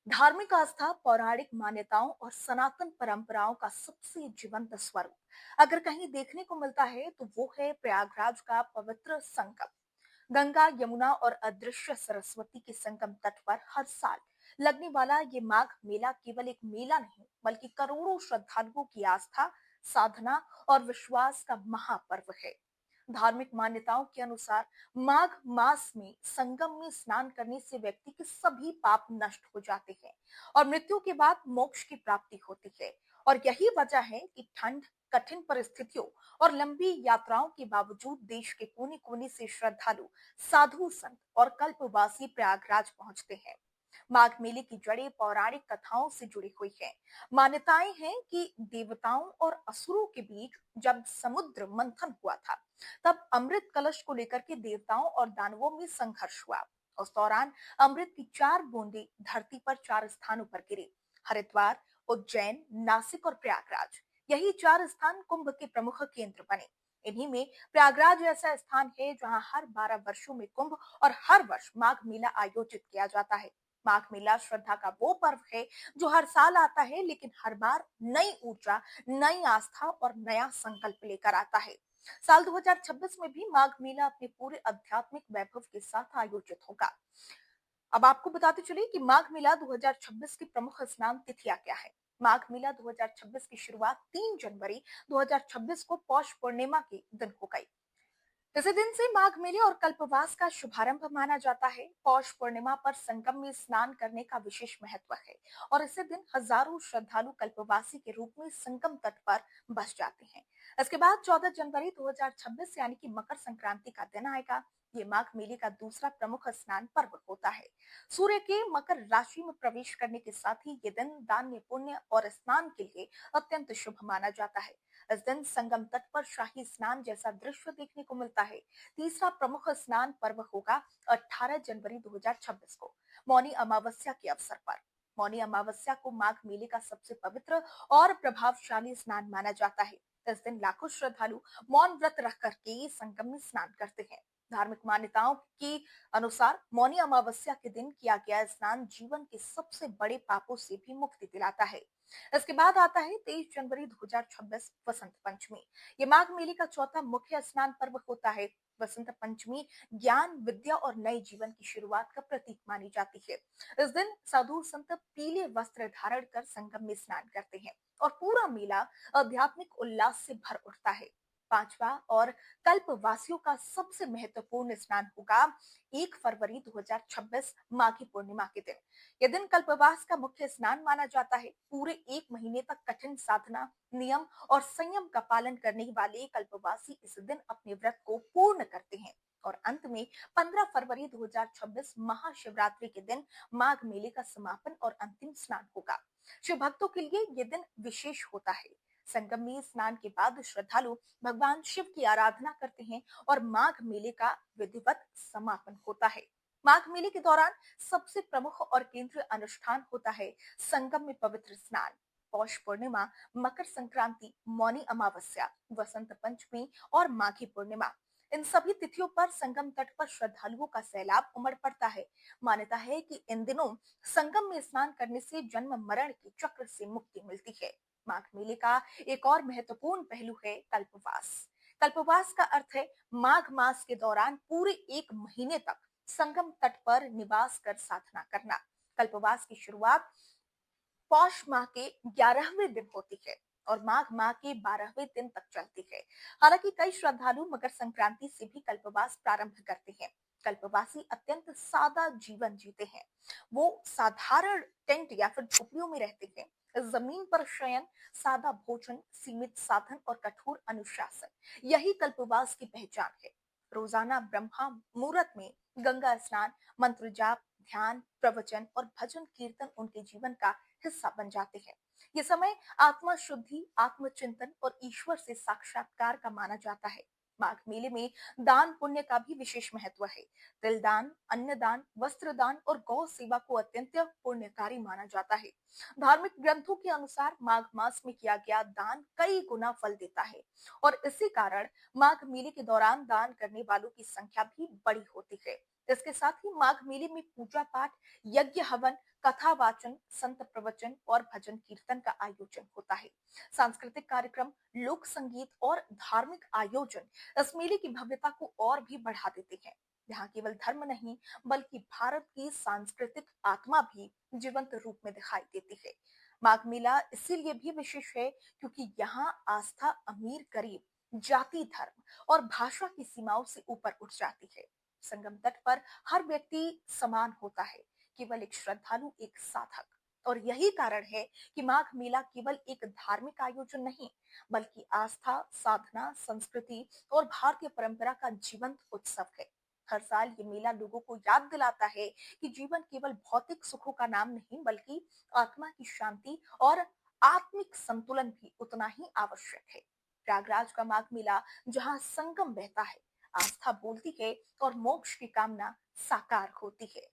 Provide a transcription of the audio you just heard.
धार्मिक आस्था, पौराणिक मान्यताओं और सनातन परंपराओं का सबसे जीवंत स्वरूप अगर कहीं देखने को मिलता है तो वो है प्रयागराज का पवित्र संगम। गंगा, यमुना और अदृश्य सरस्वती के संगम तट पर हर साल लगने वाला ये माघ मेला केवल एक मेला नहीं बल्कि करोड़ों श्रद्धालुओं की आस्था, साधना और विश्वास का महापर्व है। धार्मिक मान्यताओं के अनुसार माघ मास में संगम में स्नान करने से व्यक्ति के सभी पाप नष्ट हो जाते हैं और मृत्यु के बाद मोक्ष की प्राप्ति होती है। और यही वजह है कि ठंड, कठिन परिस्थितियों और लंबी यात्राओं के बावजूद देश के कोने कोने से श्रद्धालु, साधु संत और कल्पवासी प्रयागराज पहुंचते हैं। माघ मेले की जड़ें पौराणिक कथाओं से जुड़ी हुई हैं। मान्यताएं हैं कि देवताओं और असुरों के बीच जब समुद्र मंथन हुआ था, तब अमृत कलश को लेकर के देवताओं और दानवों में संघर्ष हुआ। उस दौरान अमृत की 4 बूंदें धरती पर 4 स्थानों पर गिरी: हरिद्वार, उज्जैन, नासिक और प्रयागराज। यही 4 स्थान कुंभ के प्रमुख केंद्र बने। इन्हीं में प्रयागराज ऐसा स्थान है जहां हर 12 वर्षों में कुंभ और हर वर्ष माघ मेला आयोजित किया जाता है। माघ मेला श्रद्धा का वो पर्व है जो हर साल आता है, लेकिन हर बार नई ऊर्जा, नई आस्था और नया संकल्प लेकर आता है। साल 2026 में भी माघ मेला अपने पूरे आध्यात्मिक वैभव के साथ आयोजित होगा। अब आपको बताते चलिए कि माघ मेला 2026 की प्रमुख स्नान तिथियां क्या है। माघ मेला 2026 की शुरुआत 3 जनवरी 2026 को पौष पूर्णिमा के दिन हो गई। इसी दिन से माघ मेले और कल्पवास का शुभारंभ माना जाता है। पौष पूर्णिमा पर संगम में स्नान करने का विशेष महत्व है और इसी दिन हजारों श्रद्धालु कल्पवासी के रूप में संगम तट पर बस जाते हैं। इसके बाद 14 जनवरी 2026 यानी कि मकर संक्रांति का दिन आएगा। ये माघ मेले का दूसरा प्रमुख स्नान पर्व होता है। सूर्य के मकर राशि में प्रवेश करने के साथ ही ये दिन दान, पुण्य और स्नान के लिए अत्यंत शुभ माना जाता है। इस दिन संगम तट पर शाही स्नान जैसा दृश्य देखने को मिलता है। तीसरा प्रमुख स्नान पर्व होगा 18 जनवरी 2026 को, मौनी अमावस्या के अवसर पर। मौनी अमावस्या को माघ मेले का सबसे पवित्र और प्रभावशाली स्नान माना जाता है। इस दिन लाखों श्रद्धालु मौन व्रत रख करके संगम में स्नान करते हैं। धार्मिक मान्यताओं के अनुसार मौनी अमावस्या के दिन किया गया स्नान जीवन के सबसे बड़े पापों से भी मुक्ति दिलाता है। इसके बाद आता है 23 जनवरी 2026 वसंत पंचमी। ये माघ मेले का चौथा मुख्य स्नान पर्व होता है। वसंत पंचमी ज्ञान, विद्या और नए जीवन की शुरुआत का प्रतीक मानी जाती है। इस दिन साधु संत पीले वस्त्र धारण कर संगम में स्नान करते हैं और पूरा मेला आध्यात्मिक उल्लास से भर उठता है। पांचवा और कल्पवासियों का सबसे महत्वपूर्ण स्नान होगा 1 फरवरी 2026 माघी पूर्णिमा के दिन। यह दिन कल्पवास का मुख्य स्नान माना जाता है। पूरे 1 महीने तक कठिन साधना, नियम और संयम का पालन करने वाले कल्पवासी इस दिन अपने व्रत को पूर्ण करते हैं और अंत में 15 फरवरी 2026 महाशिवरात्रि के दिन माघ मेले का समापन और अंतिम स्नान होगा। शिव भक्तों के लिए यह दिन विशेष होता है। संगम में स्नान के बाद श्रद्धालु भगवान शिव की आराधना करते हैं और माघ मेले का विधिवत समापन होता है। माघ मेले के दौरान सबसे प्रमुख और केंद्रीय अनुष्ठान होता है संगम में पवित्र स्नान। पौष पूर्णिमा, मकर संक्रांति, मौनी अमावस्या, वसंत पंचमी और माघी पूर्णिमा, इन सभी तिथियों पर संगम तट पर श्रद्धालुओं का सैलाब उमड़ पड़ता है। मान्यता है कि इन दिनों संगम में स्नान करने से जन्म मरण के चक्र से मुक्ति मिलती है। माघ मेले का एक और महत्वपूर्ण पहलू है कल्पवास। कल्पवास का अर्थ है माघ मास के दौरान पूरे 1 महीने तक संगम तट पर निवास कर साधना करना। कल्पवास की शुरुआत पौष माह के 11वें दिन होती है और माघ माह के 12वें दिन तक चलती है। हालांकि कई श्रद्धालु मकर संक्रांति से भी कल्पवास प्रारंभ करते हैं। कल्पवासी अत्यंत सादा जीवन जीते हैं। वो साधारण टेंट या फिर झोपड़ियों में रहते हैं। जमीन पर शयन, सादा भोजन, सीमित साधन और कठोर अनुशासन, यही कल्पवास की पहचान है। रोजाना ब्रह्मा मुहूर्त में गंगा स्नान, मंत्र जाप, ध्यान, प्रवचन और भजन कीर्तन उनके जीवन का हिस्सा बन जाते हैं। ये समय आत्मा शुद्धि, आत्मचिंतन और ईश्वर से साक्षात्कार का माना जाता है। माघ मेले में दान पुण्य का भी विशेष महत्व है। तिल दान, अन्न दान, वस्त्र दान और गौ सेवा को अत्यंत पुण्यकारी माना जाता है। धार्मिक ग्रंथों के अनुसार माघ मास में किया गया दान कई गुना फल देता है और इसी कारण माघ मेले के दौरान दान करने वालों की संख्या भी बड़ी होती है। इसके साथ ही माघ मेले में पूजा पाठ, यज्ञ हवन, कथा वाचन, संत प्रवचन और भजन कीर्तन का आयोजन होता है। सांस्कृतिक कार्यक्रम, लोक संगीत और धार्मिक आयोजन इस मेले की भव्यता को और भी बढ़ा देते हैं। यहाँ केवल धर्म नहीं, बल्कि भारत की सांस्कृतिक आत्मा भी जीवंत रूप में दिखाई देती है। माघ मेला इसीलिए भी विशेष है क्योंकि यहाँ आस्था अमीर गरीब, जाति धर्म और भाषा की सीमाओं से ऊपर उठ जाती है। संगम तट पर हर व्यक्ति समान होता है, केवल एक श्रद्धालु, एक साधक। और यही कारण है कि माघ मेला केवल एक धार्मिक आयोजन नहीं, बल्कि आस्था, साधना, संस्कृति और भारतीय परंपरा का जीवंत उत्सव है। हर साल ये मेला लोगों को याद दिलाता है कि जीवन केवल भौतिक सुखों का नाम नहीं, बल्कि आत्मा की शांति और आत्मिक संतुलन भी उतना ही आवश्यक है। प्रयागराज का माघ मेला जहाँ संगम बहता है, आस्था बोलती है और मोक्ष की कामना साकार होती है।